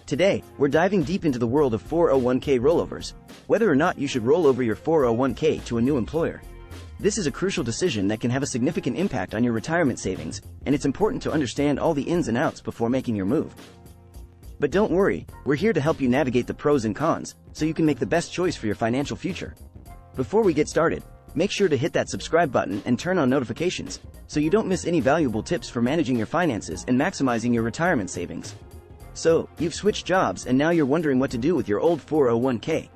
Today, we're diving deep into the world of 401k rollovers, whether or not you should roll over your 401k to a new employer. This is a crucial decision that can have a significant impact on your retirement savings, and it's important to understand all the ins and outs before making your move. But don't worry, we're here to help you navigate the pros and cons, so you can make the best choice for your financial future. Before we get started, make sure to hit that subscribe button and turn on notifications, so you don't miss any valuable tips for managing your finances and maximizing your retirement savings. So, you've switched jobs and now you're wondering what to do with your old 401k.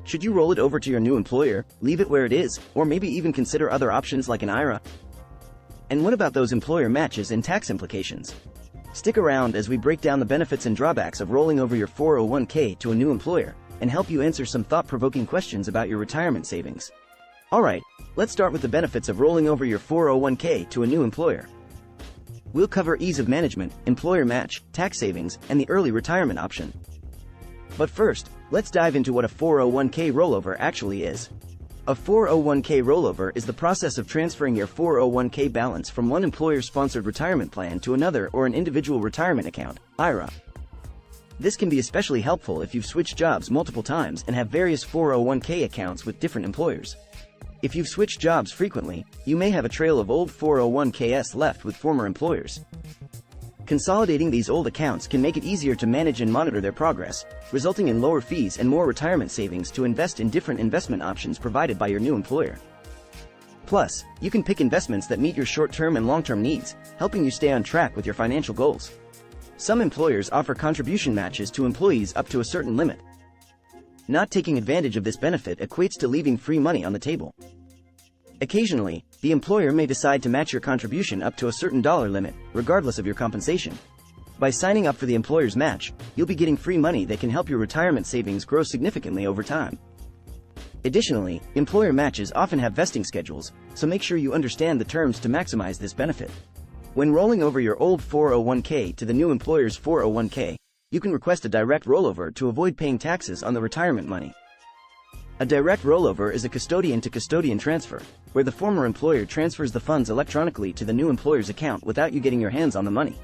Should you roll it over to your new employer, leave it where it is, or maybe even consider other options like an IRA? And what about those employer matches and tax implications? Stick around as we break down the benefits and drawbacks of rolling over your 401k to a new employer, and help you answer some thought-provoking questions about your retirement savings. Alright, let's start with the benefits of rolling over your 401k to a new employer. We'll cover ease of management, employer match, tax savings, and the early retirement option. But first, let's dive into what a 401k rollover actually is. A 401k rollover is the process of transferring your 401k balance from one employer-sponsored retirement plan to another or an individual retirement account, IRA. This can be especially helpful if you've switched jobs multiple times and have various 401k accounts with different employers. If you've switched jobs frequently, you may have a trail of old 401ks left with former employers. Consolidating these old accounts can make it easier to manage and monitor their progress, resulting in lower fees and more retirement savings to invest in different investment options provided by your new employer. Plus, you can pick investments that meet your short-term and long-term needs, helping you stay on track with your financial goals. Some employers offer contribution matches to employees up to a certain limit. Not taking advantage of this benefit equates to leaving free money on the table. Occasionally, the employer may decide to match your contribution up to a certain dollar limit, regardless of your compensation. By signing up for the employer's match, you'll be getting free money that can help your retirement savings grow significantly over time. Additionally, employer matches often have vesting schedules, so make sure you understand the terms to maximize this benefit. When rolling over your old 401k to the new employer's 401k, you can request a direct rollover to avoid paying taxes on the retirement money. A direct rollover is a custodian-to-custodian transfer, where the former employer transfers the funds electronically to the new employer's account without you getting your hands on the money.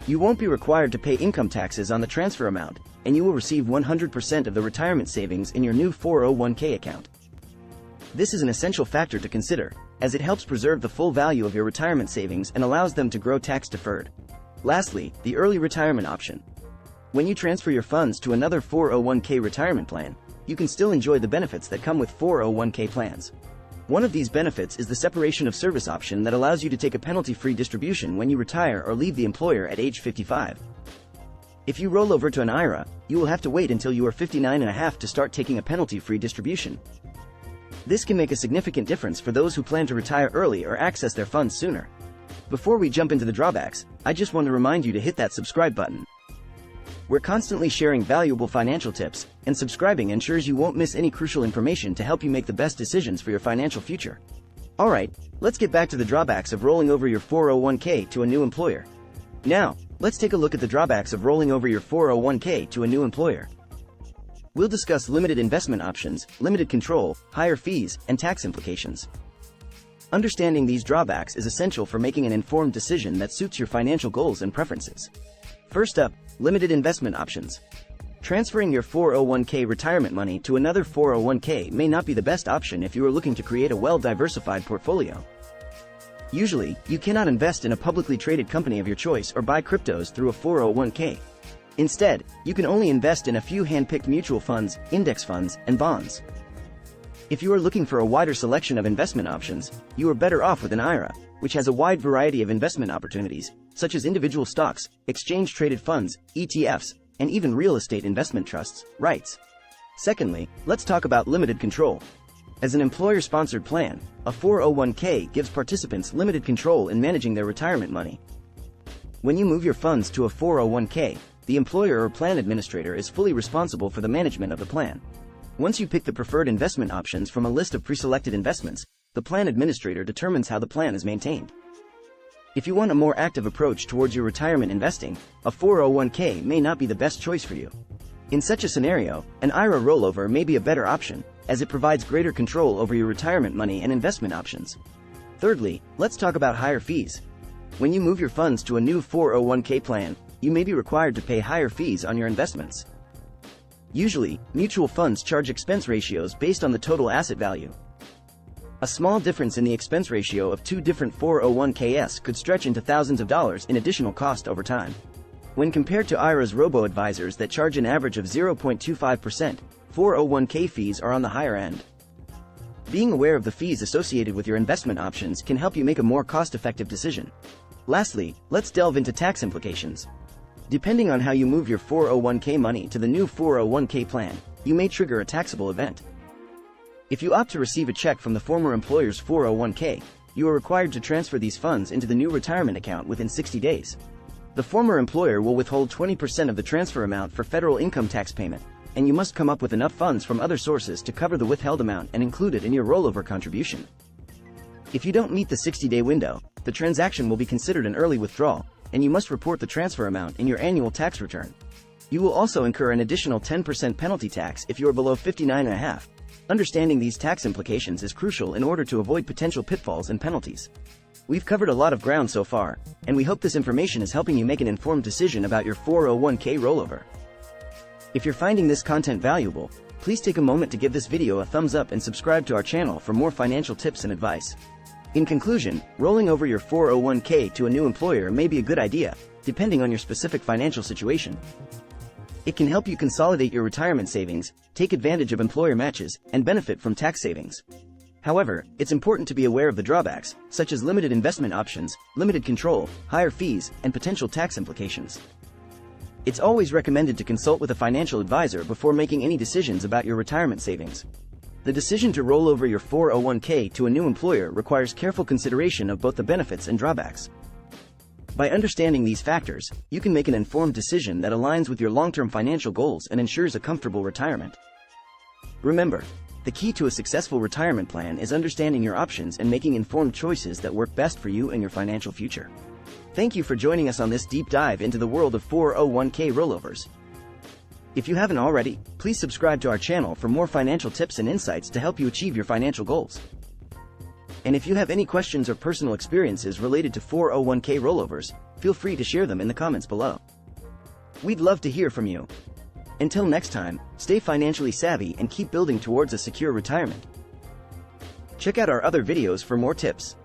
You won't be required to pay income taxes on the transfer amount, and you will receive 100% of the retirement savings in your new 401k account. This is an essential factor to consider, as it helps preserve the full value of your retirement savings and allows them to grow tax-deferred. Lastly, the early retirement option. When you transfer your funds to another 401k retirement plan, you can still enjoy the benefits that come with 401k plans. One of these benefits is the separation of service option that allows you to take a penalty-free distribution when you retire or leave the employer at age 55. If you roll over to an IRA, you will have to wait until you are 59.5 to start taking a penalty-free distribution. This can make a significant difference for those who plan to retire early or access their funds sooner. Before we jump into the drawbacks, I just want to remind you to hit that subscribe button. We're constantly sharing valuable financial tips, and subscribing ensures you won't miss any crucial information to help you make the best decisions for your financial future. Alright, let's get back to the drawbacks of rolling over your 401k to a new employer. Now, let's take a look at the drawbacks of rolling over your 401k to a new employer. We'll discuss limited investment options, limited control, higher fees, and tax implications. Understanding these drawbacks is essential for making an informed decision that suits your financial goals and preferences. First up, limited investment options. Transferring your 401k retirement money to another 401k may not be the best option if you are looking to create a well-diversified portfolio. Usually, you cannot invest in a publicly traded company of your choice or buy cryptos through a 401k. Instead, you can only invest in a few hand-picked mutual funds, index funds, and bonds. If you are looking for a wider selection of investment options, you are better off with an IRA, which has a wide variety of investment opportunities, such as individual stocks, exchange-traded funds, ETFs, and even real estate investment trusts, REITs. Secondly, let's talk about limited control. As an employer-sponsored plan, a 401k gives participants limited control in managing their retirement money. When you move your funds to a 401k, the employer or plan administrator is fully responsible for the management of the plan. Once you pick the preferred investment options from a list of pre-selected investments, the plan administrator determines how the plan is maintained. If you want a more active approach towards your retirement investing, a 401k may not be the best choice for you. In such a scenario, an IRA rollover may be a better option, as it provides greater control over your retirement money and investment options. Thirdly, let's talk about higher fees. When you move your funds to a new 401k plan, you may be required to pay higher fees on your investments. Usually, mutual funds charge expense ratios based on the total asset value. A small difference in the expense ratio of two different 401ks could stretch into thousands of dollars in additional cost over time. When compared to IRA's robo-advisors that charge an average of 0.25%, 401k fees are on the higher end. Being aware of the fees associated with your investment options can help you make a more cost-effective decision. Lastly, let's delve into tax implications. Depending on how you move your 401k money to the new 401k plan, you may trigger a taxable event. If you opt to receive a check from the former employer's 401k, you are required to transfer these funds into the new retirement account within 60 days. The former employer will withhold 20% of the transfer amount for federal income tax payment, and you must come up with enough funds from other sources to cover the withheld amount and include it in your rollover contribution. If you don't meet the 60-day window, the transaction will be considered an early withdrawal, and you must report the transfer amount in your annual tax return. You will also incur an additional 10% penalty tax if you are below 59.5. Understanding these tax implications is crucial in order to avoid potential pitfalls and penalties. We've covered a lot of ground so far, and we hope this information is helping you make an informed decision about your 401k rollover. If you're finding this content valuable, please take a moment to give this video a thumbs up and subscribe to our channel for more financial tips and advice. In conclusion, rolling over your 401k to a new employer may be a good idea, depending on your specific financial situation. It can help you consolidate your retirement savings, take advantage of employer matches, and benefit from tax savings. However, it's important to be aware of the drawbacks, such as limited investment options, limited control, higher fees, and potential tax implications. It's always recommended to consult with a financial advisor before making any decisions about your retirement savings. The decision to roll over your 401k to a new employer requires careful consideration of both the benefits and drawbacks. By understanding these factors, you can make an informed decision that aligns with your long-term financial goals and ensures a comfortable retirement. Remember, the key to a successful retirement plan is understanding your options and making informed choices that work best for you and your financial future. Thank you for joining us on this deep dive into the world of 401k rollovers. If you haven't already, please subscribe to our channel for more financial tips and insights to help you achieve your financial goals. And if you have any questions or personal experiences related to 401k rollovers, feel free to share them in the comments below. We'd love to hear from you. Until next time, stay financially savvy and keep building towards a secure retirement. Check out our other videos for more tips.